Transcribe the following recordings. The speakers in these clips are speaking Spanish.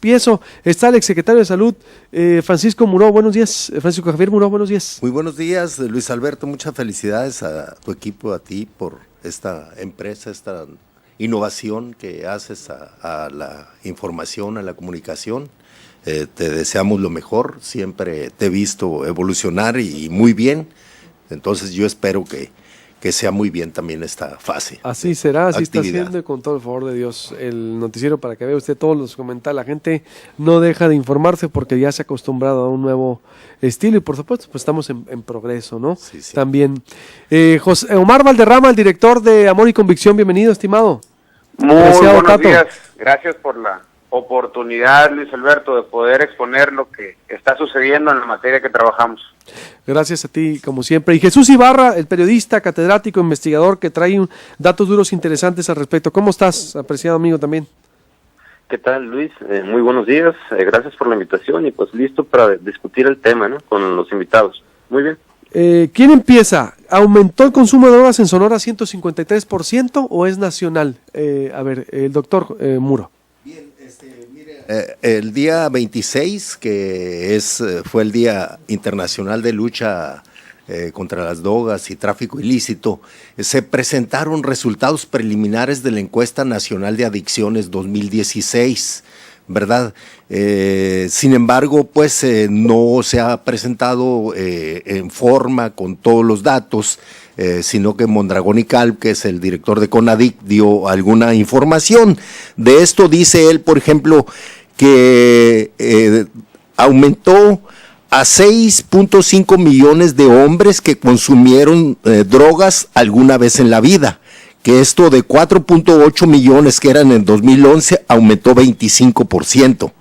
empiezo. Está el exsecretario de Salud, Francisco Muró. Buenos días. Francisco Javier Muró, buenos días. Muy buenos días, Luis Alberto. Muchas felicidades a tu equipo, a ti, por esta empresa, esta innovación que haces a la información, a la comunicación. Te deseamos lo mejor. Siempre te he visto evolucionar y muy bien. Entonces yo espero que sea muy bien también esta fase. Así será, así actividad. Está haciendo, con todo el favor de Dios. El noticiero, para que vea usted todos los comentarios, la gente no deja de informarse porque ya se ha acostumbrado a un nuevo estilo y por supuesto pues estamos en progreso, ¿no? Sí, sí. También. Omar Valderrama, el director de Amor y Convicción, bienvenido, estimado. Muy buenos días, gracias por la oportunidad, Luis Alberto, de poder exponer lo que está sucediendo en la materia que trabajamos. Gracias a ti, como siempre. Y Jesús Ibarra, el periodista, catedrático, investigador, que trae datos duros interesantes al respecto. ¿Cómo estás, apreciado amigo también? ¿Qué tal, Luis? Muy buenos días, gracias por la invitación y pues listo para discutir el tema, ¿no? Con los invitados. Muy bien. ¿Quién empieza? ¿Aumentó el consumo de drogas en Sonora 153% o es nacional? El doctor Muro. Bien, mire, el día 26, que fue el Día Internacional de Lucha contra las Drogas y Tráfico Ilícito, se presentaron resultados preliminares de la Encuesta Nacional de Adicciones 2016, ¿verdad? Sin embargo, pues no se ha presentado en forma con todos los datos, sino que Mondragón y Calp, que es el director de CONADIC, dio alguna información. De esto dice él, por ejemplo, que aumentó a 6.5 millones de hombres que consumieron drogas alguna vez en la vida, que esto de 4.8 millones que eran en 2011 aumentó 25%.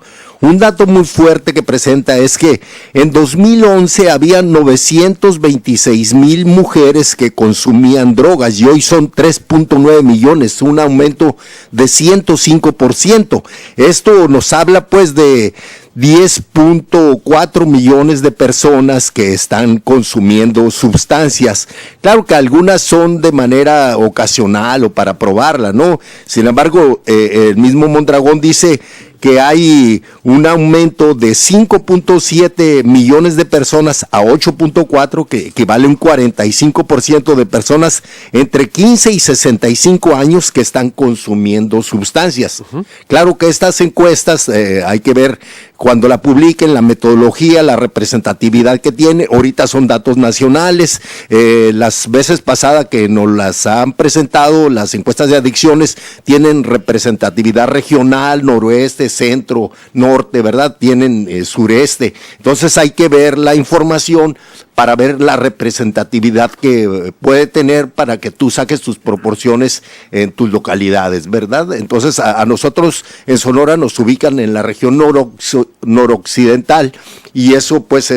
Un dato muy fuerte que presenta es que en 2011 había 926,000 mujeres que consumían drogas y hoy son 3.9 millones, un aumento de 105%. Esto nos habla pues de 10.4 millones de personas que están consumiendo sustancias. Claro que algunas son de manera ocasional o para probarla, ¿no? Sin embargo, el mismo Mondragón dice que hay un aumento de 5.7 millones de personas a 8.4, que equivale a un 45% de personas entre 15 y 65 años que están consumiendo sustancias. Uh-huh. Claro que estas encuestas hay que ver cuando la publiquen, la metodología, la representatividad que tiene. Ahorita son datos nacionales. Las veces pasadas que nos las han presentado, las encuestas de adicciones tienen representatividad regional, noroeste, centro, norte, ¿verdad? Tienen sureste. Entonces hay que ver la información para ver la representatividad que puede tener para que tú saques tus proporciones en tus localidades, ¿verdad? Entonces a nosotros en Sonora nos ubican en la región noroccidental y eso pues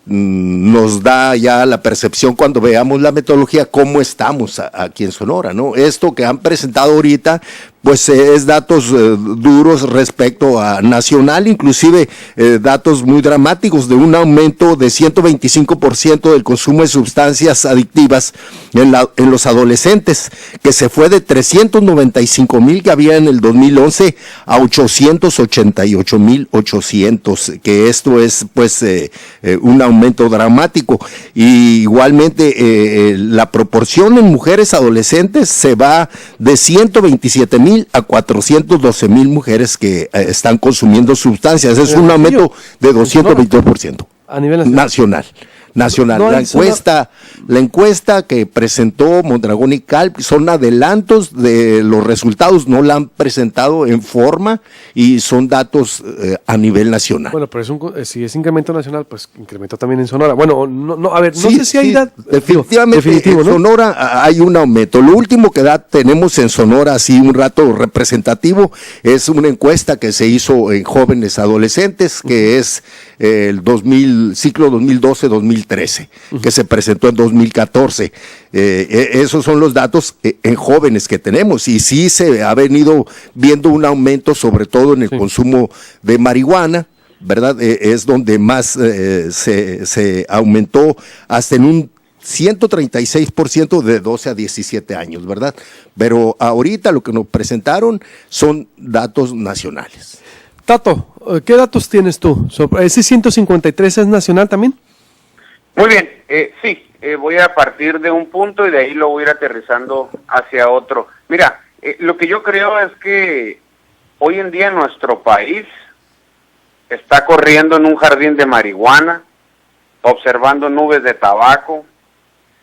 nos da ya la percepción cuando veamos la metodología cómo estamos aquí en Sonora, ¿no? Esto que han presentado ahorita pues es datos duros respecto a nacional, inclusive datos muy dramáticos de un aumento de 125% del consumo de sustancias adictivas en los adolescentes, que se fue de 395,000 que había en el 2011 a 888,800, que esto es pues un aumento dramático. Y igualmente la proporción en mujeres adolescentes se va de 127,000 a 412,000 mujeres que están consumiendo sustancias. Es un aumento de 222%. A nivel nacional. No, la encuesta que presentó Mondragón y Calp son adelantos de los resultados, no la han presentado en forma y son datos a nivel nacional. Bueno, pero si es incremento nacional, pues incrementó también en Sonora. Bueno, no sé si hay definitivamente definitivo, en Sonora hay un aumento. Lo último que tenemos en Sonora, así un rato representativo, es una encuesta que se hizo en jóvenes adolescentes, que es el ciclo 2012-2013, que se presentó en 2014. Esos son los datos en jóvenes que tenemos, y sí se ha venido viendo un aumento, sobre todo en el consumo de marihuana, ¿verdad? Es donde más se aumentó hasta en un 136% de 12 a 17 años, ¿verdad? Pero ahorita lo que nos presentaron son datos nacionales. Tato, ¿qué datos tienes tú? ¿Ese 153 es nacional también? Muy bien, sí, voy a partir de un punto y de ahí lo voy a ir aterrizando hacia otro. Mira, lo que yo creo es que hoy en día nuestro país está corriendo en un jardín de marihuana, observando nubes de tabaco,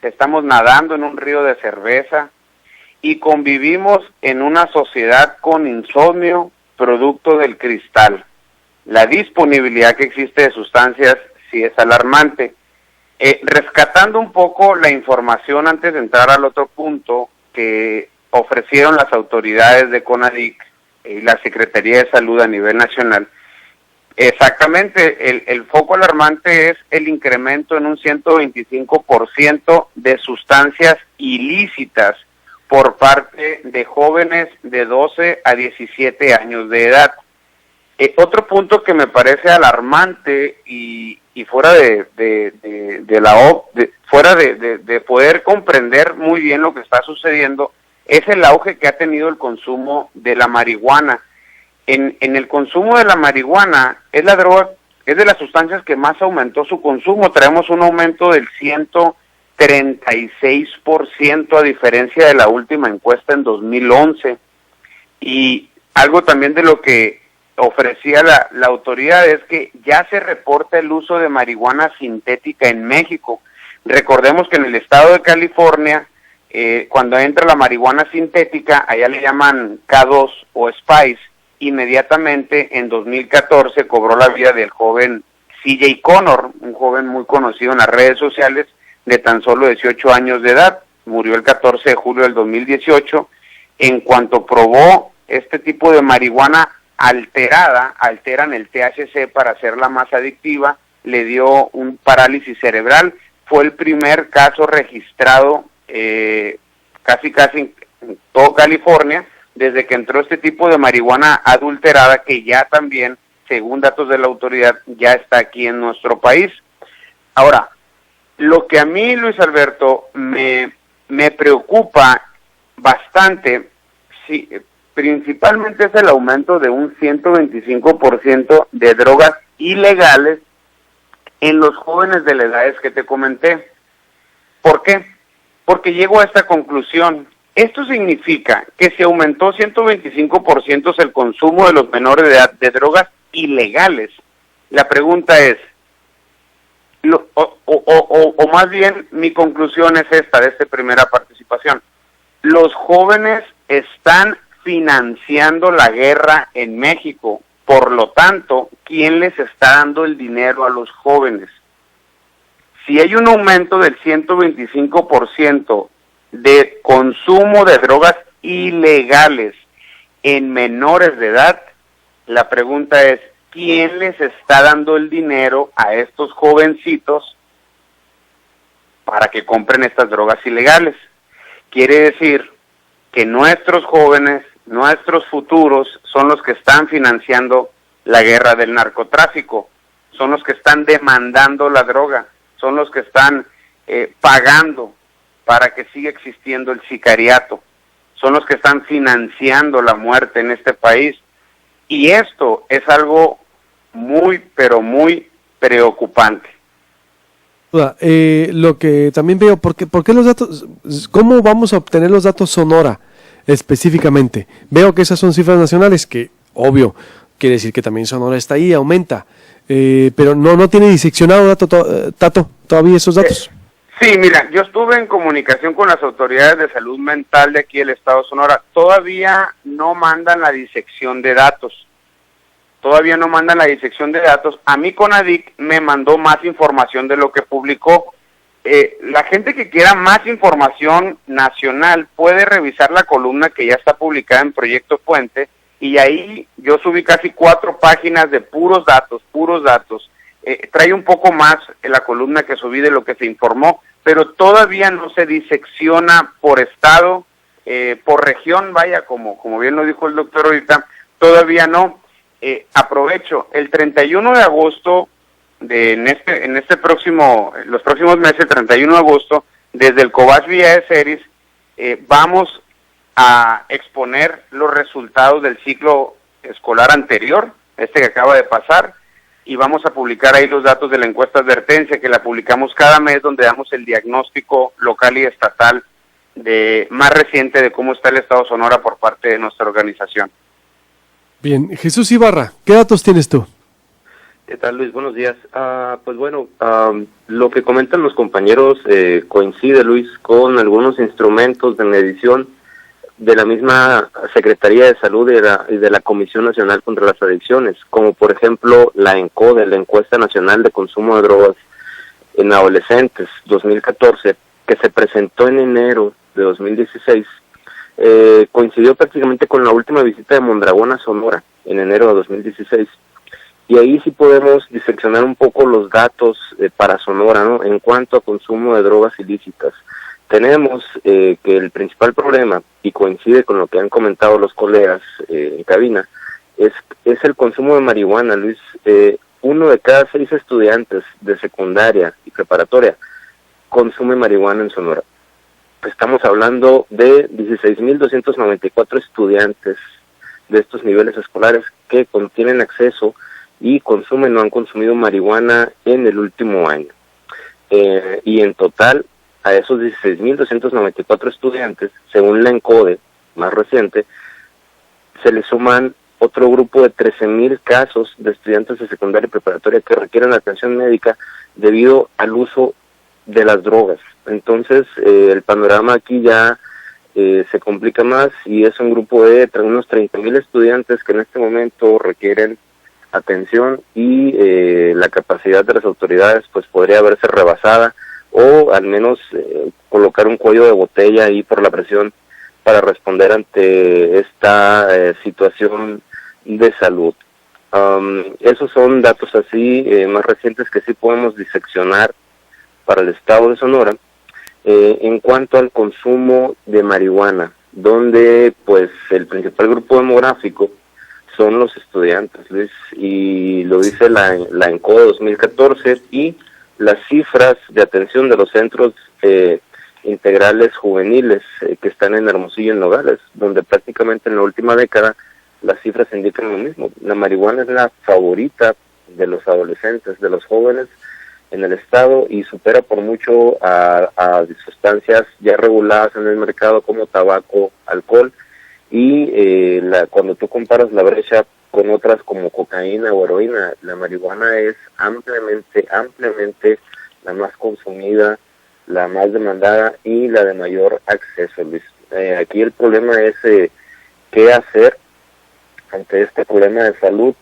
estamos nadando en un río de cerveza y convivimos en una sociedad con insomnio producto del cristal. La disponibilidad que existe de sustancias sí es alarmante. Rescatando un poco la información antes de entrar al otro punto que ofrecieron las autoridades de CONADIC y la Secretaría de Salud a nivel nacional, exactamente, el foco alarmante es el incremento en un 125% de sustancias ilícitas por parte de jóvenes de 12 a 17 años de edad. Otro punto que me parece alarmante y fuera fuera de poder comprender muy bien lo que está sucediendo es el auge que ha tenido el consumo de la marihuana. En el consumo de la marihuana es la droga, es de las sustancias que más aumentó su consumo. Traemos un aumento del 136% a diferencia de la última encuesta en 2011. Y algo también de lo que ofrecía la autoridad es que ya se reporta el uso de marihuana sintética en México. Recordemos que en el estado de California, cuando entra la marihuana sintética, allá le llaman K2 o Spice, inmediatamente en 2014 cobró la vida del joven CJ Connor, un joven muy conocido en las redes sociales de tan solo 18 años de edad. Murió el 14 de julio del 2018. En cuanto probó este tipo de marihuana alterada, alteran el THC para hacerla más adictiva, le dio un parálisis cerebral. Fue el primer caso registrado casi en todo California desde que entró este tipo de marihuana adulterada, que ya también, según datos de la autoridad, ya está aquí en nuestro país. Ahora, lo que a mí, Luis Alberto, me preocupa bastante, sí, principalmente es el aumento de un 125% de drogas ilegales en los jóvenes de las edades que te comenté. ¿Por qué? Porque llego a esta conclusión. Esto significa que se aumentó 125% el consumo de los menores de edad de drogas ilegales. La pregunta es, o más bien mi conclusión es esta, de esta primera participación. Los jóvenes están financiando la guerra en México. Por lo tanto, ¿quién les está dando el dinero a los jóvenes? Si hay un aumento del 125% de consumo de drogas ilegales en menores de edad, la pregunta es, ¿quién les está dando el dinero a estos jovencitos para que compren estas drogas ilegales? Quiere decir que nuestros jóvenes, nuestros futuros, son los que están financiando la guerra del narcotráfico, son los que están demandando la droga, son los que están pagando para que siga existiendo el sicariato, son los que están financiando la muerte en este país. Y esto es algo muy, pero muy preocupante. Lo que también veo, ¿por qué los datos? ¿Cómo vamos a obtener los datos Sonora específicamente? Veo que esas son cifras nacionales, que obvio, quiere decir que también Sonora está ahí, aumenta, pero no tiene diseccionado Tato, todavía esos datos. Sí, mira, yo estuve en comunicación con las autoridades de salud mental de aquí del estado de Sonora. Todavía no mandan la disección de datos. A mí CONADIC me mandó más información de lo que publicó. La gente que quiera más información nacional puede revisar la columna que ya está publicada en Proyecto Fuente, y ahí yo subí casi 4 páginas de puros datos. Trae un poco más la columna que subí de lo que se informó, pero todavía no se disecciona por estado, por región, vaya, como bien lo dijo el doctor ahorita, todavía no. Aprovecho, el 31 de agosto, los próximos meses, el 31 de agosto, desde el Cobach Villa de Ceris vamos a exponer los resultados del ciclo escolar anterior, este que acaba de pasar, y vamos a publicar ahí los datos de la encuesta advertencia, que la publicamos cada mes, donde damos el diagnóstico local y estatal más reciente de cómo está el estado Sonora por parte de nuestra organización. Bien, Jesús Ibarra, ¿qué datos tienes tú? ¿Qué tal, Luis? Buenos días. Pues bueno, lo que comentan los compañeros coincide, Luis, con algunos instrumentos de medición de la misma Secretaría de Salud y de la Comisión Nacional contra las Adicciones, como por ejemplo la ENCODE, la Encuesta Nacional de Consumo de Drogas en Adolescentes 2014, que se presentó en enero de 2016, coincidió prácticamente con la última visita de Mondragón a Sonora en enero de 2016. Y ahí sí podemos diseccionar un poco los datos para Sonora, ¿no? En cuanto a consumo de drogas ilícitas. Tenemos que el principal problema, y coincide con lo que han comentado los colegas en cabina, es el consumo de marihuana, Luis. 1 de cada 6 estudiantes de secundaria y preparatoria consume marihuana en Sonora. Estamos hablando de 16.294 estudiantes de estos niveles escolares que tienen acceso y consumen o han consumido marihuana en el último año. Y en total, a esos 16.294 estudiantes, según la ENCODE más reciente, se le suman otro grupo de 13.000 casos de estudiantes de secundaria y preparatoria que requieren atención médica debido al uso de las drogas. Entonces, el panorama aquí ya se complica más, y es un grupo de unos 30.000 estudiantes que en este momento requieren atención, y la capacidad de las autoridades pues podría verse rebasada, o al menos colocar un cuello de botella ahí por la presión para responder ante esta situación de salud. Esos son datos así más recientes que sí podemos diseccionar para el estado de Sonora. En cuanto al consumo de marihuana, donde pues el principal grupo demográfico son los estudiantes, Luis, y lo dice la ENCODE 2014, y las cifras de atención de los centros integrales juveniles que están en Hermosillo y en Nogales, donde prácticamente en la última década las cifras indican lo mismo. La marihuana es la favorita de los adolescentes, de los jóvenes en el estado, y supera por mucho a sustancias ya reguladas en el mercado como tabaco, alcohol, y cuando tú comparas la brecha con otras como cocaína o heroína, la marihuana es ampliamente la más consumida, la más demandada y la de mayor acceso, Luis. Aquí el problema es qué hacer ante este problema de salud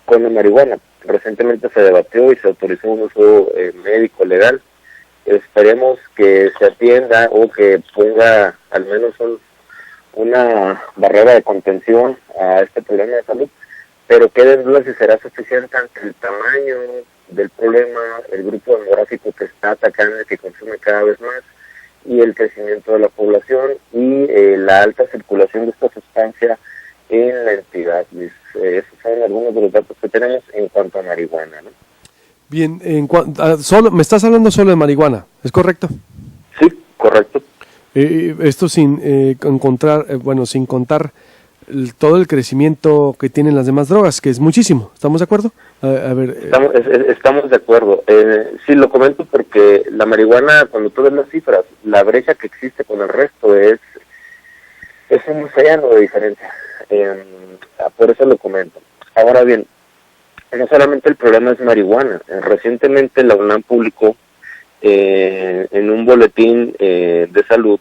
con la marihuana. Recientemente se debatió y se autorizó un uso médico legal. Esperemos que se atienda o que ponga al menos una barrera de contención a este problema de salud, pero qué duda si será suficiente ante el tamaño del problema, el grupo demográfico que está atacando y que consume cada vez más, y el crecimiento de la población y la alta circulación de esta sustancia en la entidad. Esos son algunos de los datos que tenemos en cuanto a marihuana, ¿no? Bien, me estás hablando solo de marihuana, ¿es correcto? Sí, correcto. Esto sin contar todo el crecimiento que tienen las demás drogas, que es muchísimo. ¿Estamos de acuerdo? Estamos de acuerdo. Sí, lo comento porque la marihuana, cuando tú ves las cifras, la brecha que existe con el resto es un océano de diferencia. Por eso lo comento. Ahora bien, no solamente el problema es marihuana. Recientemente la UNAM publicó en un boletín de salud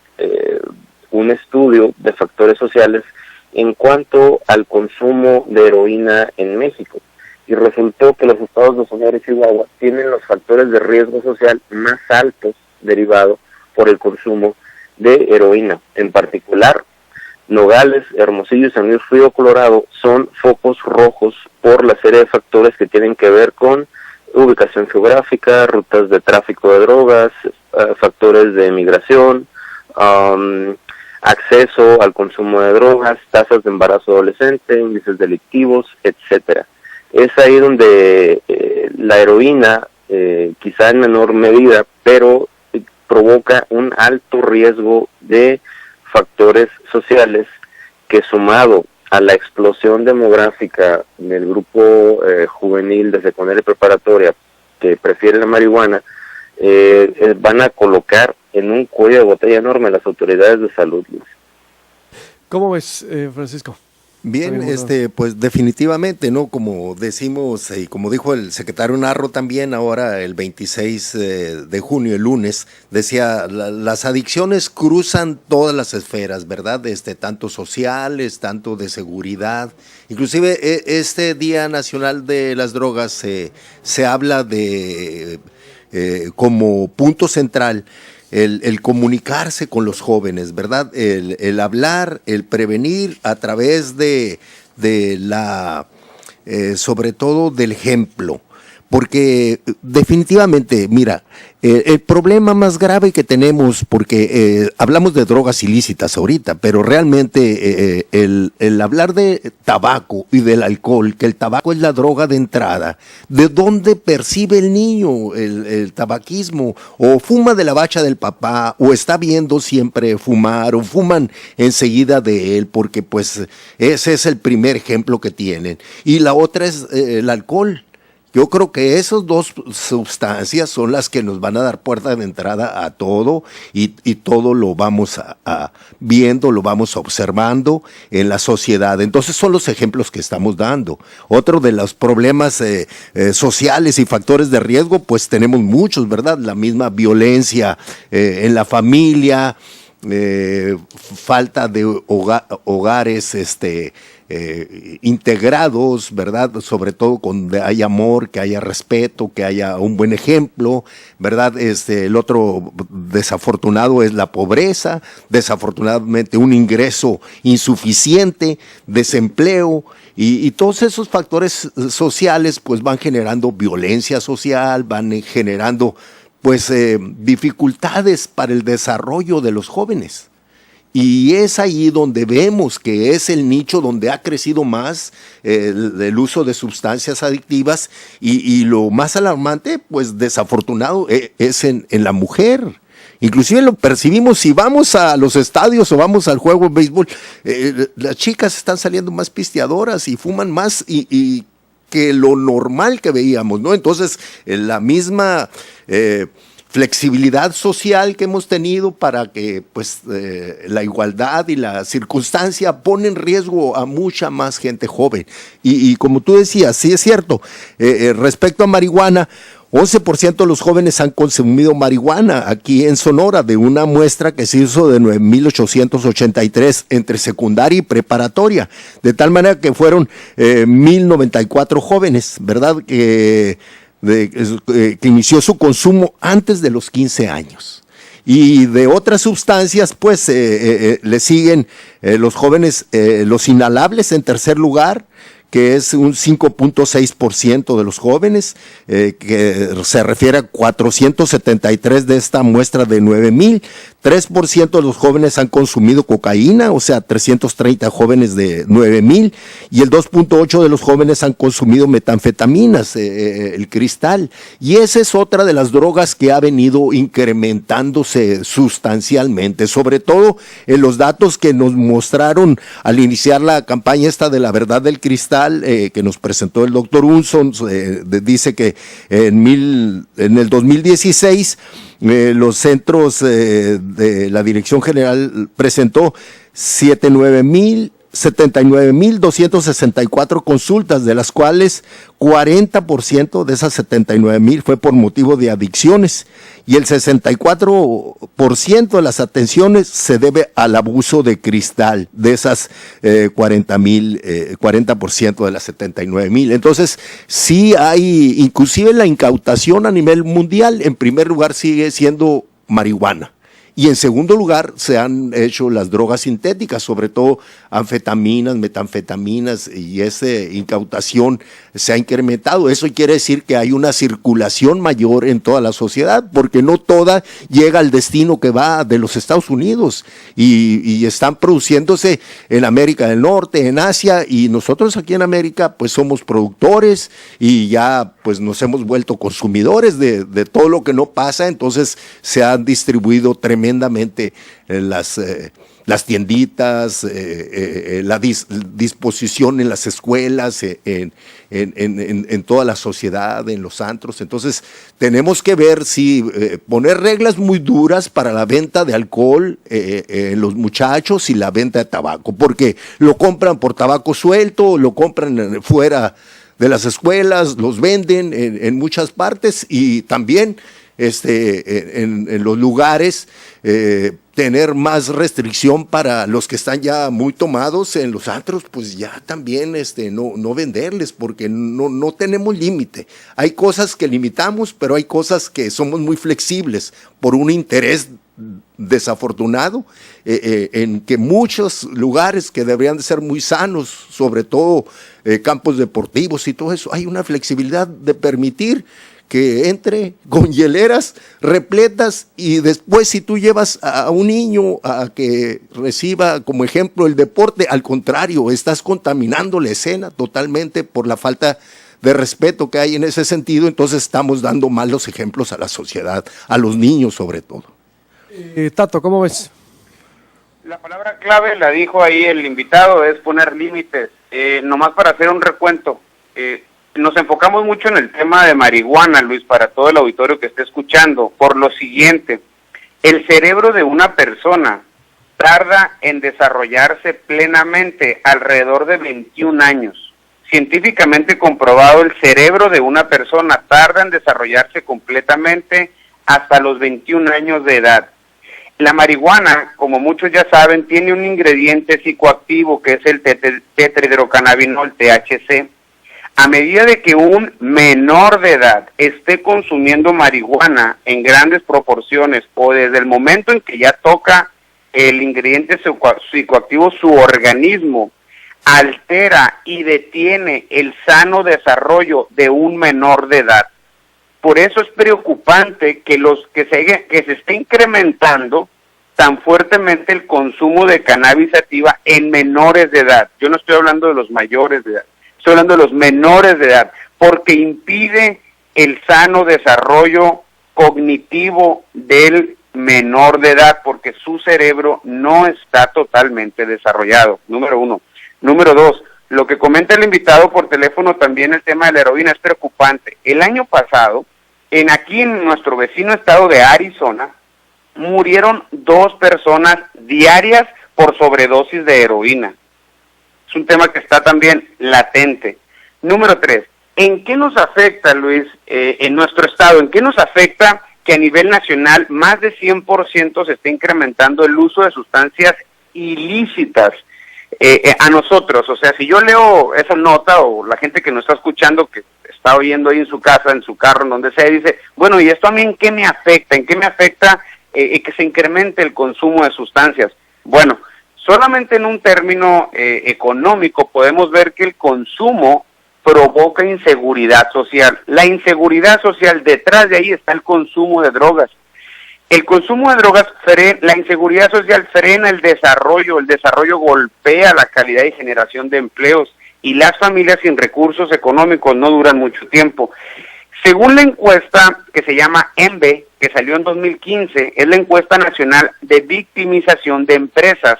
un estudio de factores sociales en cuanto al consumo de heroína en México, y resultó que los estados de Sonora y Chihuahua tienen los factores de riesgo social más altos derivados por el consumo de heroína. En particular, Nogales, Hermosillo y San Luis Río Colorado son focos rojos por la serie de factores que tienen que ver con ubicación geográfica, rutas de tráfico de drogas, factores de migración, acceso al consumo de drogas, tasas de embarazo adolescente, índices delictivos, etcétera. Es ahí donde la heroína, quizá en menor medida, pero provoca un alto riesgo de factores sociales que, sumado a la explosión demográfica del grupo juvenil de secundaria y preparatoria que prefiere la marihuana, van a colocar en un cuello de botella enorme a las autoridades de salud. ¿Cómo ves, Francisco? Bien, pues definitivamente, ¿no? Como decimos y como dijo el secretario Narro también ahora el 26 de junio, el lunes, decía, las adicciones cruzan todas las esferas, ¿verdad? Tanto sociales, tanto de seguridad. Inclusive este Día Nacional de las Drogas se habla de como punto central el comunicarse con los jóvenes, ¿verdad? El hablar, el prevenir a través de la, sobre todo del ejemplo. Porque definitivamente, mira, el problema más grave que tenemos, porque hablamos de drogas ilícitas ahorita, pero realmente el hablar de tabaco y del alcohol, que el tabaco es la droga de entrada, ¿de dónde percibe el niño el tabaquismo? O fuma de la bacha del papá, o está viendo siempre fumar, o fuman enseguida de él, porque pues ese es el primer ejemplo que tienen. Y la otra es el alcohol. Yo creo que esas dos sustancias son las que nos van a dar puerta de entrada a todo y todo lo vamos a viendo, lo vamos observando en la sociedad. Entonces son los ejemplos que estamos dando. Otro de los problemas sociales y factores de riesgo, pues tenemos muchos, ¿verdad? La misma violencia en la familia, falta de hogares, integrados, ¿verdad? Sobre todo donde hay amor, que haya respeto, que haya un buen ejemplo, ¿verdad? El otro desafortunado es la pobreza, desafortunadamente un ingreso insuficiente, desempleo, y todos esos factores sociales pues van generando violencia social, van generando pues dificultades para el desarrollo de los jóvenes. Y es ahí donde vemos que es el nicho donde ha crecido más el uso de sustancias adictivas y lo más alarmante, pues desafortunado, es en la mujer. Inclusive lo percibimos si vamos a los estadios o vamos al juego de béisbol, las chicas están saliendo más pisteadoras y fuman más y que lo normal que veíamos, ¿no? Entonces, la misma flexibilidad social que hemos tenido para que pues la igualdad y la circunstancia ponen en riesgo a mucha más gente joven. Y como tú decías, sí es cierto, respecto a marihuana, 11% de los jóvenes han consumido marihuana aquí en Sonora, de una muestra que se hizo de 9,883 entre secundaria y preparatoria, de tal manera que fueron 1,094 jóvenes, ¿verdad?, que inició su consumo antes de los 15 años. Y de otras sustancias, pues le siguen los jóvenes, los inhalables en tercer lugar, que es un 5.6% de los jóvenes, que se refiere a 473 de esta muestra de 9,000. 3% de los jóvenes han consumido cocaína, o sea, 330 jóvenes de 9,000, y el 2.8 de los jóvenes han consumido metanfetaminas, el cristal. Y esa es otra de las drogas que ha venido incrementándose sustancialmente, sobre todo en los datos que nos mostraron al iniciar la campaña esta de la verdad del cristal, que nos presentó el doctor Unson. Dice que en el 2016 los centros de la Dirección General presentó 79,264 consultas, de las cuales 40% de esas 79,000 fue por motivo de adicciones, y el 64% de las atenciones se debe al abuso de cristal, de esas 40% de las 79,000. Entonces, sí hay, inclusive la incautación a nivel mundial, en primer lugar sigue siendo marihuana. Y en segundo lugar se han hecho las drogas sintéticas, sobre todo anfetaminas, metanfetaminas, y esa incautación se ha incrementado. Eso quiere decir que hay una circulación mayor en toda la sociedad, porque no toda llega al destino que va de los Estados Unidos, y están produciéndose en América del Norte, en Asia, y nosotros aquí en América pues somos productores y ya pues nos hemos vuelto consumidores de todo lo que no pasa, entonces se han distribuido tremendamente las tienditas, la disposición en las escuelas, en toda la sociedad, en los antros. Entonces tenemos que ver si poner reglas muy duras para la venta de alcohol en los muchachos y la venta de tabaco, porque lo compran por tabaco suelto, lo compran fuera de las escuelas, los venden en muchas partes, y también en los lugares tener más restricción para los que están ya muy tomados en los antros, pues ya también no venderles, porque no tenemos límite. Hay cosas que limitamos, pero hay cosas que somos muy flexibles por un interés desafortunado en que muchos lugares que deberían de ser muy sanos, sobre todo campos deportivos y todo eso, hay una flexibilidad de permitir que entre con hieleras repletas, y después si tú llevas a un niño a que reciba como ejemplo el deporte, al contrario, estás contaminando la escena totalmente por la falta de respeto que hay en ese sentido. Entonces estamos dando malos ejemplos a la sociedad, a los niños sobre todo. Tato, ¿cómo ves? La palabra clave la dijo ahí el invitado, es poner límites. Nomás para hacer un recuento, nos enfocamos mucho en el tema de marihuana, Luis, para todo el auditorio que esté escuchando, por lo siguiente: el cerebro de una persona tarda en desarrollarse plenamente alrededor de 21 años. Científicamente comprobado, el cerebro de una persona tarda en desarrollarse completamente hasta los 21 años de edad. La marihuana, como muchos ya saben, tiene un ingrediente psicoactivo que es el tetrahidrocannabinol, THC. A medida de que un menor de edad esté consumiendo marihuana en grandes proporciones, o desde el momento en que ya toca el ingrediente psicoactivo, su organismo altera y detiene el sano desarrollo de un menor de edad. Por eso es preocupante que se esté incrementando tan fuertemente el consumo de cannabis sativa en menores de edad. Yo no estoy hablando de los mayores de edad, estoy hablando de los menores de edad, porque impide el sano desarrollo cognitivo del menor de edad, porque su cerebro no está totalmente desarrollado, número uno. Número dos, lo que comenta el invitado por teléfono también, el tema de la heroína, es preocupante. El año pasado, aquí en nuestro vecino estado de Arizona, murieron 2 personas diarias por sobredosis de heroína. Es un tema que está también latente. Número 3, ¿en qué nos afecta, Luis, en nuestro estado? ¿En qué nos afecta que a nivel nacional más de 100% se esté incrementando el uso de sustancias ilícitas a nosotros? O sea, si yo leo esa nota, o la gente que nos está escuchando, que está oyendo ahí en su casa, en su carro, en donde sea, dice, bueno, ¿y esto a mí en qué me afecta? ¿En qué me afecta que se incremente el consumo de sustancias? Bueno, solamente en un término económico podemos ver que el consumo provoca inseguridad social. La inseguridad social, detrás de ahí está el consumo de drogas. El consumo de drogas, la inseguridad social frena el desarrollo golpea la calidad y generación de empleos, y las familias sin recursos económicos no duran mucho tiempo. Según la encuesta que se llama ENVE, que salió en 2015, es la encuesta nacional de victimización de empresas,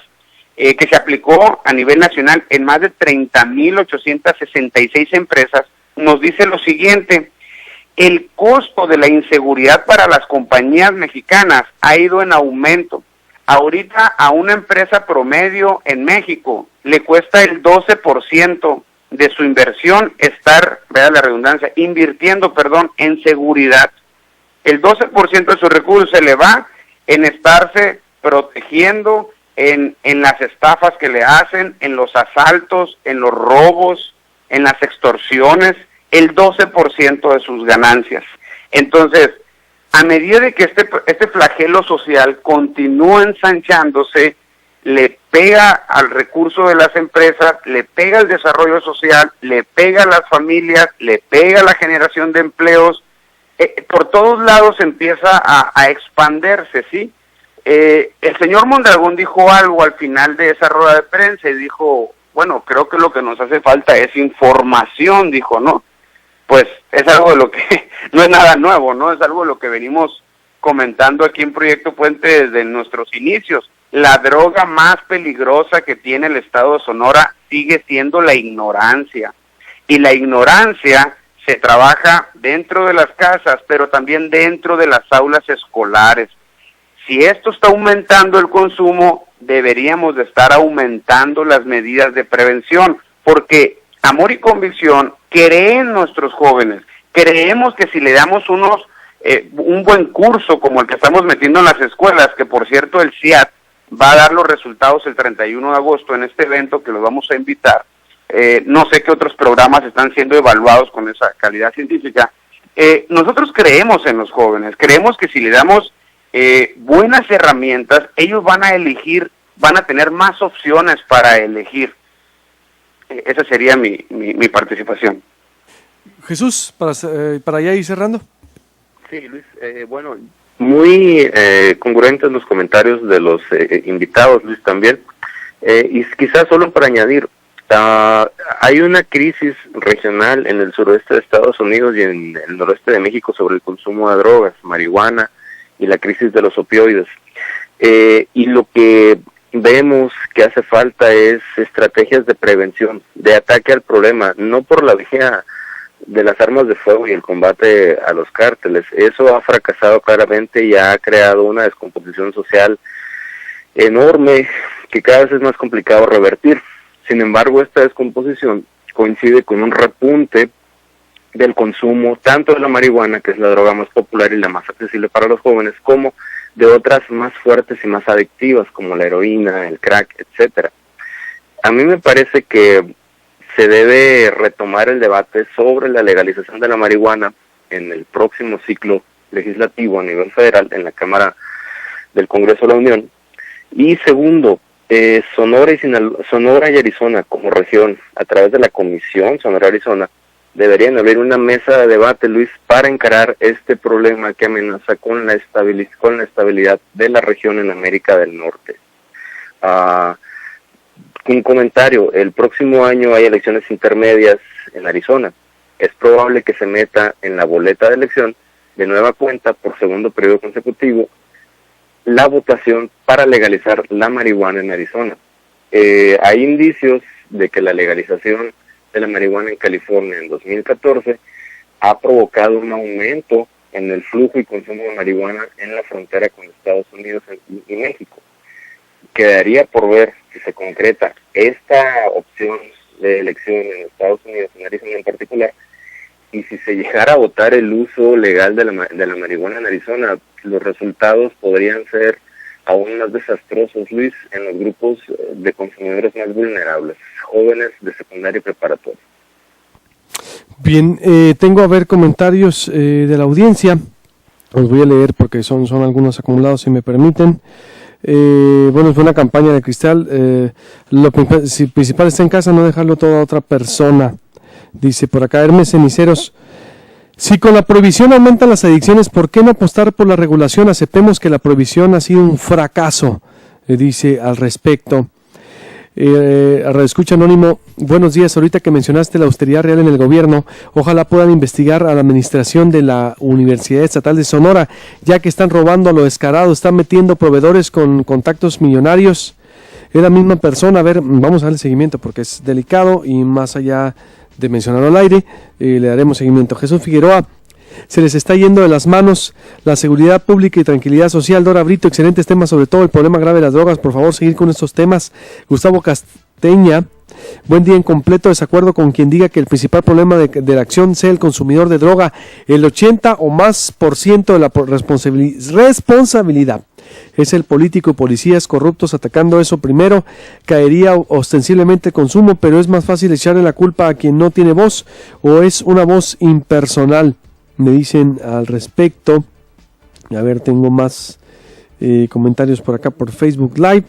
que se aplicó a nivel nacional en más de 30,866 empresas, nos dice lo siguiente: el costo de la inseguridad para las compañías mexicanas ha ido en aumento. Ahorita a una empresa promedio en México le cuesta el 12% de su inversión estar, vea la redundancia, invirtiendo en seguridad. El 12% de sus recursos se le va en estarse protegiendo, en las estafas que le hacen, en los asaltos, en los robos, en las extorsiones, el 12% de sus ganancias. Entonces, a medida de que este flagelo social continúa ensanchándose, le pega al recurso de las empresas, le pega al desarrollo social, le pega a las familias, le pega a la generación de empleos, por todos lados empieza a expandirse, ¿sí? El señor Mondragón dijo algo al final de esa rueda de prensa y dijo, bueno, creo que lo que nos hace falta es información, dijo, ¿no? Pues es algo de lo que no es nada nuevo, ¿no? Es algo de lo que venimos comentando aquí en Proyecto Puente desde nuestros inicios. La droga más peligrosa que tiene el estado de Sonora sigue siendo la ignorancia. Y la ignorancia se trabaja dentro de las casas, pero también dentro de las aulas escolares. Si esto está aumentando el consumo, deberíamos de estar aumentando las medidas de prevención, porque Amor y Convicción creen nuestros jóvenes. Creemos que si le damos un buen curso como el que estamos metiendo en las escuelas, que por cierto el CIAT va a dar los resultados el 31 de agosto en este evento que los vamos a invitar. No sé qué otros programas están siendo evaluados con esa calidad científica. Nosotros creemos en los jóvenes, creemos que si le damos buenas herramientas, ellos van a elegir, van a tener más opciones para elegir. Esa sería mi participación. Jesús, para ya ir cerrando. Sí, Luis, bueno, muy congruentes los comentarios de los invitados, Luis, también. Y quizás solo para añadir, hay una crisis regional en el suroeste de Estados Unidos y en el noroeste de México sobre el consumo de drogas, marihuana y la crisis de los opioides. Y lo que vemos que hace falta es estrategias de prevención, de ataque al problema, no por la vía de las armas de fuego y el combate a los cárteles. Eso ha fracasado claramente y ha creado una descomposición social enorme que cada vez es más complicado revertir. Sin embargo, esta descomposición coincide con un repunte del consumo tanto de la marihuana, que es la droga más popular y la más accesible para los jóvenes, como de otras más fuertes y más adictivas como la heroína, el crack, etcétera. A mí me parece que se debe retomar el debate sobre la legalización de la marihuana en el próximo ciclo legislativo a nivel federal en la Cámara del Congreso de la Unión. Y segundo, Sonora y Arizona como región, a través de la Comisión Sonora-Arizona, deberían abrir una mesa de debate, Luis, para encarar este problema que amenaza con la estabilidad de la región en América del Norte. Un comentario, el próximo año hay elecciones intermedias en Arizona. Es probable que se meta en la boleta de elección de nueva cuenta por segundo periodo consecutivo la votación para legalizar la marihuana en Arizona. Hay indicios de que la legalización de la marihuana en California en 2014 ha provocado un aumento en el flujo y consumo de marihuana en la frontera con Estados Unidos y México. Quedaría por ver si se concreta esta opción de elección en Estados Unidos, en Arizona en particular, y si se llegara a votar el uso legal de la marihuana en Arizona, los resultados podrían ser aún más desastrosos, Luis, en los grupos de consumidores más vulnerables, jóvenes de secundaria y preparatoria. Bien, tengo a ver comentarios de la audiencia. Los voy a leer porque son algunos acumulados, si me permiten. Bueno, es una campaña de Cristal. Lo principal está en casa, no dejarlo todo a otra persona. Dice por acá Hermes Ceniceros: si con la prohibición aumentan las adicciones, ¿por qué no apostar por la regulación? Aceptemos que la prohibición ha sido un fracaso, dice al respecto. Escucha Anónimo: buenos días, ahorita que mencionaste la austeridad real en el gobierno, ojalá puedan investigar a la administración de la Universidad Estatal de Sonora, ya que están robando a lo descarado, están metiendo proveedores con contactos millonarios. Es la misma persona. A ver, vamos a darle seguimiento porque es delicado y más allá de mencionarlo al aire, le daremos seguimiento. Jesús Figueroa: se les está yendo de las manos la seguridad pública y tranquilidad social. Dora Brito: excelentes temas, sobre todo el problema grave de las drogas, por favor seguir con estos temas. Gustavo Casteña: buen día, en completo desacuerdo con quien diga que el principal problema de la acción sea el consumidor de droga. El 80 o más % de la responsabilidad es el político y policías corruptos. Atacando eso primero caería ostensiblemente el consumo, pero es más fácil echarle la culpa a quien no tiene voz o es una voz impersonal. Me dicen al respecto. A ver, tengo más comentarios por acá por Facebook Live.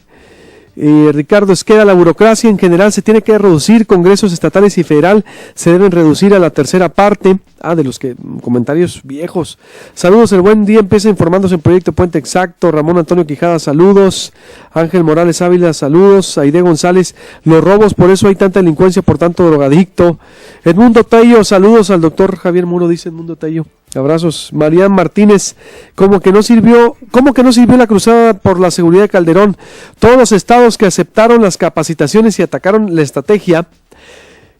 Ricardo Esqueda: la burocracia en general se tiene que reducir, congresos estatales y federal se deben reducir a la tercera parte, de los que comentarios viejos. Saludos, el buen día empieza informándose en Proyecto Puente Exacto. Ramón Antonio Quijada, saludos. Ángel Morales Ávila, saludos. Aide González, los robos, por eso hay tanta delincuencia, por tanto drogadicto. Edmundo Tello, saludos al doctor Javier Muro, dice Edmundo Tello. Abrazos. Marian Martínez, ¿cómo que no sirvió la cruzada por la seguridad de Calderón? Todos los estados que aceptaron las capacitaciones y atacaron la estrategia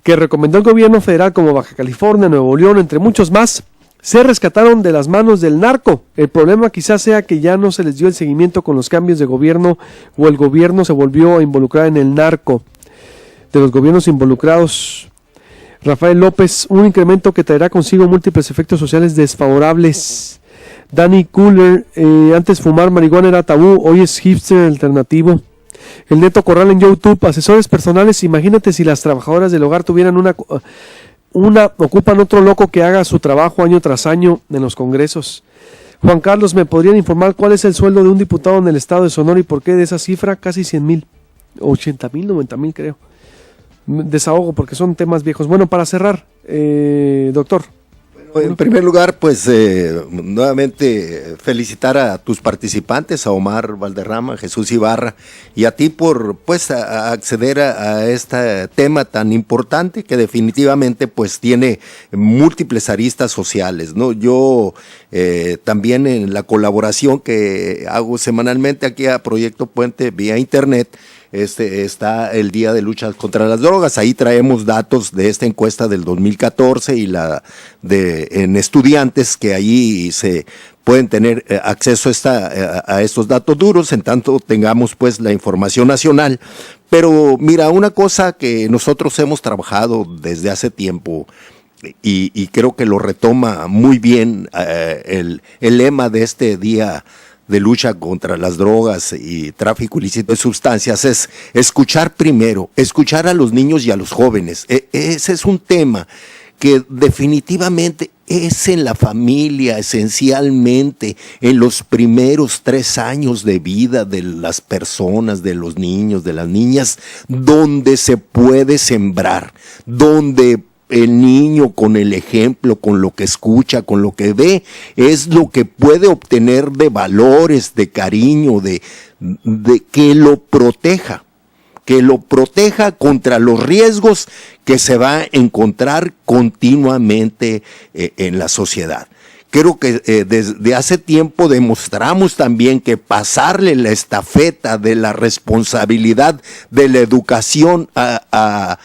que recomendó el gobierno federal, como Baja California, Nuevo León, entre muchos más, se rescataron de las manos del narco. El problema quizás sea que ya no se les dio el seguimiento con los cambios de gobierno, o el gobierno se volvió a involucrar en el narco. De los gobiernos involucrados, Rafael López, un incremento que traerá consigo múltiples efectos sociales desfavorables. Danny Cooler, antes fumar marihuana era tabú, hoy es hipster alternativo. El Neto Corral en YouTube, asesores personales, imagínate si las trabajadoras del hogar tuvieran ocupan otro loco que haga su trabajo año tras año en los congresos. Juan Carlos, ¿me podrían informar cuál es el sueldo de un diputado en el estado de Sonora y por qué de esa cifra? Casi 100,000, 80,000, 90,000 creo. Desahogo porque son temas viejos. Bueno, para cerrar, doctor. En primer lugar, pues nuevamente felicitar a tus participantes, a Omar Valderrama, Jesús Ibarra, y a ti por pues a acceder a este tema tan importante que definitivamente pues tiene múltiples aristas sociales, ¿no? Yo también en la colaboración que hago semanalmente aquí a Proyecto Puente vía internet, está el Día de Lucha contra las Drogas. Ahí traemos datos de esta encuesta del 2014 y la en estudiantes, que allí se pueden tener acceso a estos datos duros, en tanto tengamos pues la información nacional. Pero mira, una cosa que nosotros hemos trabajado desde hace tiempo, y creo que lo retoma muy bien el lema de este día de lucha contra las drogas y tráfico ilícito de sustancias, es escuchar primero, escuchar a los niños y a los jóvenes. Ese es un tema que definitivamente es en la familia, esencialmente, en los primeros 3 años de vida de las personas, de los niños, de las niñas, donde se puede sembrar, donde el niño con el ejemplo, con lo que escucha, con lo que ve, es lo que puede obtener de valores, de cariño, de que lo proteja contra los riesgos que se va a encontrar continuamente en la sociedad. Creo que desde hace tiempo demostramos también que pasarle la estafeta de la responsabilidad de la educación a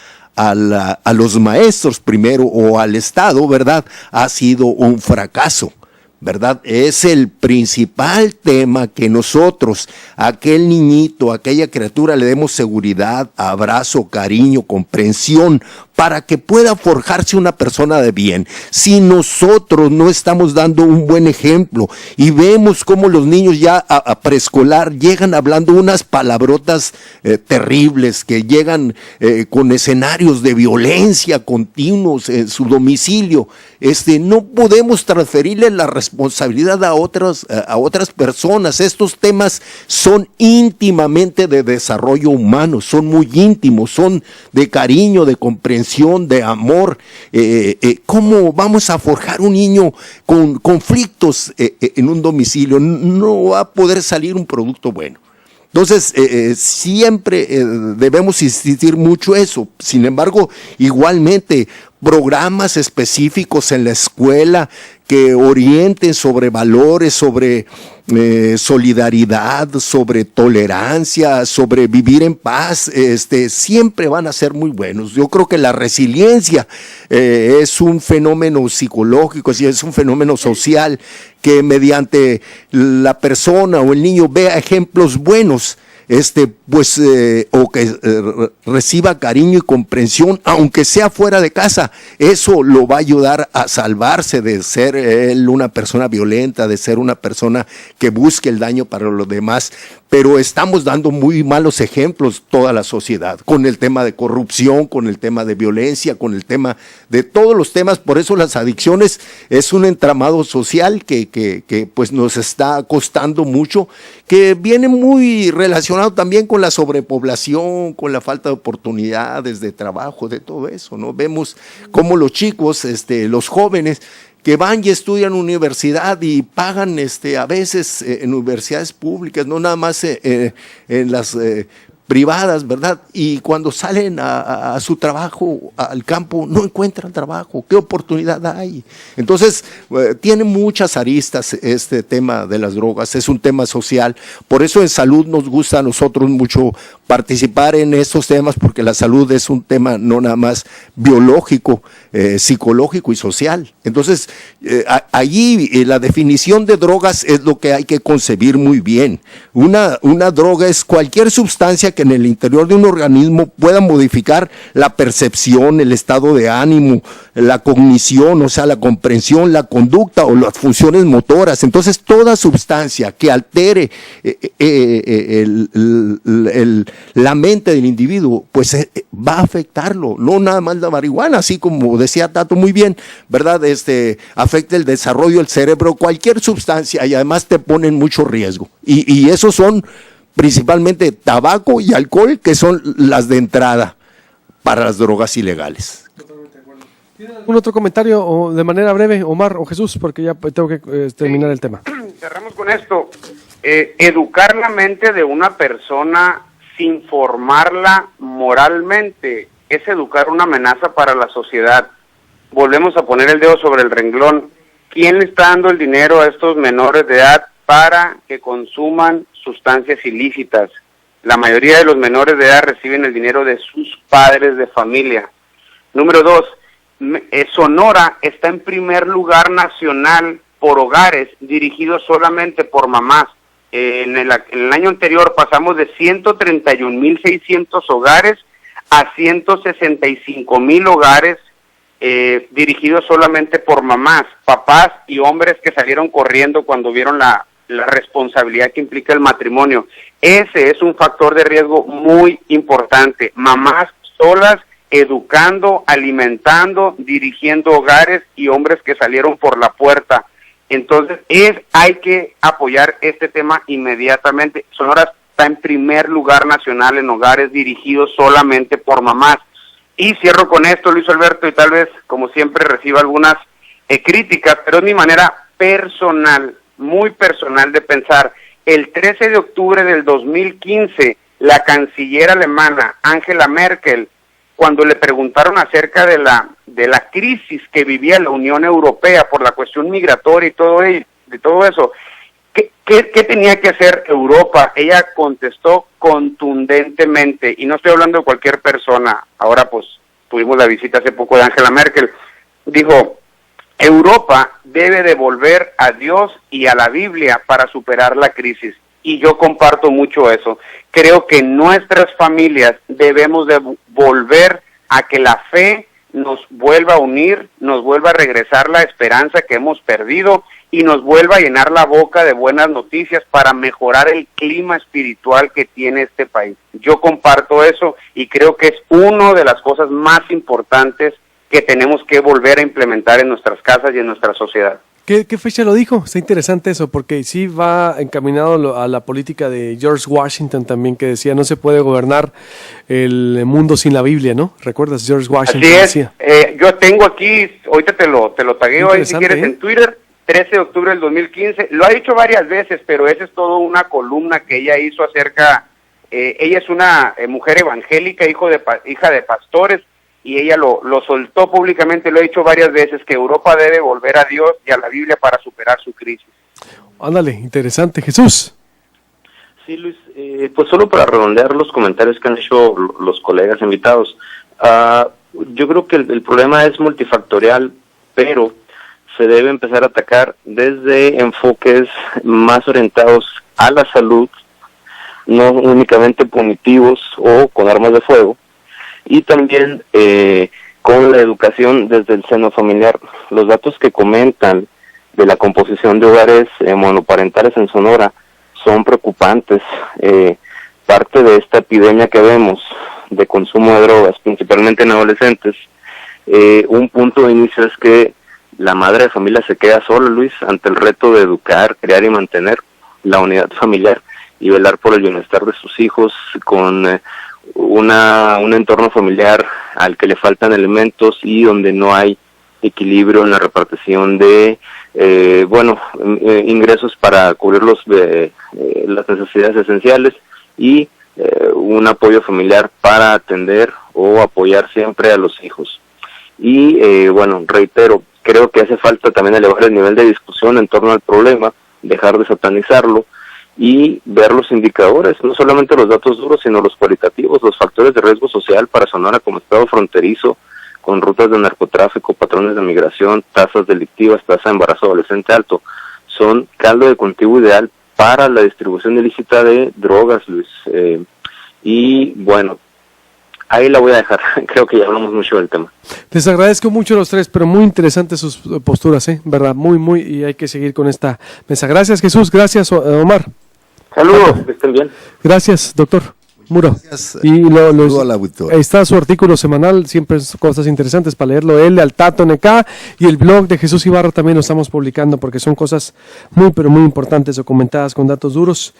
los maestros primero o al Estado, ¿verdad?, ha sido un fracaso, ¿verdad? Es el principal tema, que nosotros, a aquel niñito, a aquella criatura, le demos seguridad, abrazo, cariño, comprensión, para que pueda forjarse una persona de bien. Si nosotros no estamos dando un buen ejemplo y vemos cómo los niños ya a preescolar llegan hablando unas palabrotas terribles, que llegan con escenarios de violencia continuos en su domicilio, no podemos transferirle la responsabilidad a otras personas. Estos temas son íntimamente de desarrollo humano, son muy íntimos, son de cariño, de comprensión, de amor. ¿Cómo vamos a forjar un niño con conflictos en un domicilio? No va a poder salir un producto bueno. Entonces, siempre debemos insistir mucho eso. Sin embargo, igualmente, programas específicos en la escuela que orienten sobre valores, sobre solidaridad, sobre tolerancia, sobre vivir en paz, siempre van a ser muy buenos. Yo creo que la resiliencia es un fenómeno psicológico, es un fenómeno social que mediante la persona o el niño vea ejemplos buenos, o que reciba cariño y comprensión, aunque sea fuera de casa, eso lo va a ayudar a salvarse de ser él una persona violenta, de ser una persona que busque el daño para los demás. pero estamos dando muy malos ejemplos toda la sociedad, con el tema de corrupción, con el tema de violencia, con el tema de todos los temas. Por eso las adicciones es un entramado social que pues nos está costando mucho, que viene muy relacionado también con la sobrepoblación, con la falta de oportunidades de trabajo, de todo eso, ¿no? Vemos cómo los chicos, los jóvenes, que van y estudian universidad y pagan a veces en universidades públicas, no nada más en las privadas, ¿verdad? Y cuando salen a su trabajo, al campo, no encuentran trabajo. ¿Qué oportunidad hay? Entonces, tiene muchas aristas este tema de las drogas, es un tema social. Por eso en salud nos gusta a nosotros mucho participar en estos temas, porque la salud es un tema no nada más biológico, psicológico y social. Entonces, allí la definición de drogas es lo que hay que concebir muy bien. Una droga es cualquier sustancia que en el interior de un organismo pueda modificar la percepción, el estado de ánimo, la cognición, o sea, la comprensión, la conducta o las funciones motoras. Entonces, toda sustancia que altere la mente del individuo, pues va a afectarlo, no nada más la marihuana, así como decía Tato muy bien, ¿verdad? Afecta el desarrollo del cerebro, cualquier sustancia, y además te pone en mucho riesgo. Y esos son principalmente tabaco y alcohol, que son las de entrada para las drogas ilegales. ¿Tiene algún otro comentario o de manera breve, Omar o Jesús? Porque ya tengo que terminar el tema. Cerramos con esto. Educar la mente de una persona sin formarla moralmente es educar una amenaza para la sociedad. Volvemos a poner el dedo sobre el renglón. ¿Quién le está dando el dinero a estos menores de edad para que consuman sustancias ilícitas? La mayoría de los menores de edad reciben el dinero de sus padres de familia. Número 2, Sonora está en primer lugar nacional por hogares dirigidos solamente por mamás. En el año anterior pasamos de 131,600 hogares a 165,000 hogares dirigidos solamente por mamás, papás y hombres que salieron corriendo cuando vieron la responsabilidad que implica el matrimonio. Ese es un factor de riesgo muy importante. Mamás solas, educando, alimentando, dirigiendo hogares y hombres que salieron por la puerta. Entonces, hay que apoyar este tema inmediatamente. Sonora está en primer lugar nacional en hogares dirigidos solamente por mamás. Y cierro con esto, Luis Alberto, y tal vez, como siempre, reciba algunas críticas, pero es mi manera personal, muy personal de pensar. El 13 de octubre del 2015, la canciller alemana, Angela Merkel, cuando le preguntaron acerca de la crisis que vivía la Unión Europea por la cuestión migratoria y todo eso, ¿qué tenía que hacer Europa? Ella contestó contundentemente, y no estoy hablando de cualquier persona. Ahora pues tuvimos la visita hace poco de Angela Merkel. Dijo: Europa debe de volver a Dios y a la Biblia para superar la crisis. Y yo comparto mucho eso. Creo que nuestras familias debemos de volver a que la fe nos vuelva a unir, nos vuelva a regresar la esperanza que hemos perdido y nos vuelva a llenar la boca de buenas noticias para mejorar el clima espiritual que tiene este país. Yo comparto eso y creo que es una de las cosas más importantes que tenemos que volver a implementar en nuestras casas y en nuestra sociedad. ¿Qué fecha lo dijo? Está interesante eso, porque sí va encaminado a la política de George Washington también, que decía: no se puede gobernar el mundo sin la Biblia, ¿no? ¿Recuerdas? George Washington decía. Yo tengo aquí, ahorita te lo tagueo ahí si quieres en Twitter, 13 de octubre del 2015. Lo ha dicho varias veces, pero esa es toda una columna que ella hizo acerca. Ella es una mujer evangélica, hija de pastores, y ella lo soltó públicamente, lo ha dicho varias veces, que Europa debe volver a Dios y a la Biblia para superar su crisis. Ándale, interesante. Jesús. Sí, Luis, pues solo para redondear los comentarios que han hecho los colegas invitados, yo creo que el problema es multifactorial, pero se debe empezar a atacar desde enfoques más orientados a la salud, no únicamente punitivos o con armas de fuego, y también con la educación desde el seno familiar. Los datos que comentan de la composición de hogares monoparentales en Sonora son preocupantes. Parte de esta epidemia que vemos de consumo de drogas, principalmente en adolescentes, un punto de inicio es que la madre de familia se queda sola, Luis, ante el reto de educar, crear y mantener la unidad familiar y velar por el bienestar de sus hijos con un entorno familiar al que le faltan elementos y donde no hay equilibrio en la repartición de ingresos para cubrir las necesidades esenciales y un apoyo familiar para atender o apoyar siempre a los hijos. Y reitero, creo que hace falta también elevar el nivel de discusión en torno al problema, dejar de satanizarlo y ver los indicadores, no solamente los datos duros, sino los cualitativos, los factores de riesgo social para Sonora como estado fronterizo, con rutas de narcotráfico, patrones de migración, tasas delictivas, tasa de embarazo adolescente alto, son caldo de cultivo ideal para la distribución ilícita de drogas, Luis. Y bueno, ahí la voy a dejar, creo que ya hablamos mucho del tema. Les agradezco mucho a los tres, pero muy interesantes sus posturas, ¿verdad? Muy, y hay que seguir con esta mesa. Gracias, Jesús, gracias, Omar. Saludos, que estén bien. Gracias, doctor Muro. Gracias. Y Ahí está su artículo semanal, siempre cosas interesantes para leerlo, él, al Tato NK, y el blog de Jesús Ibarra también lo estamos publicando porque son cosas muy, pero muy importantes, documentadas con datos duros.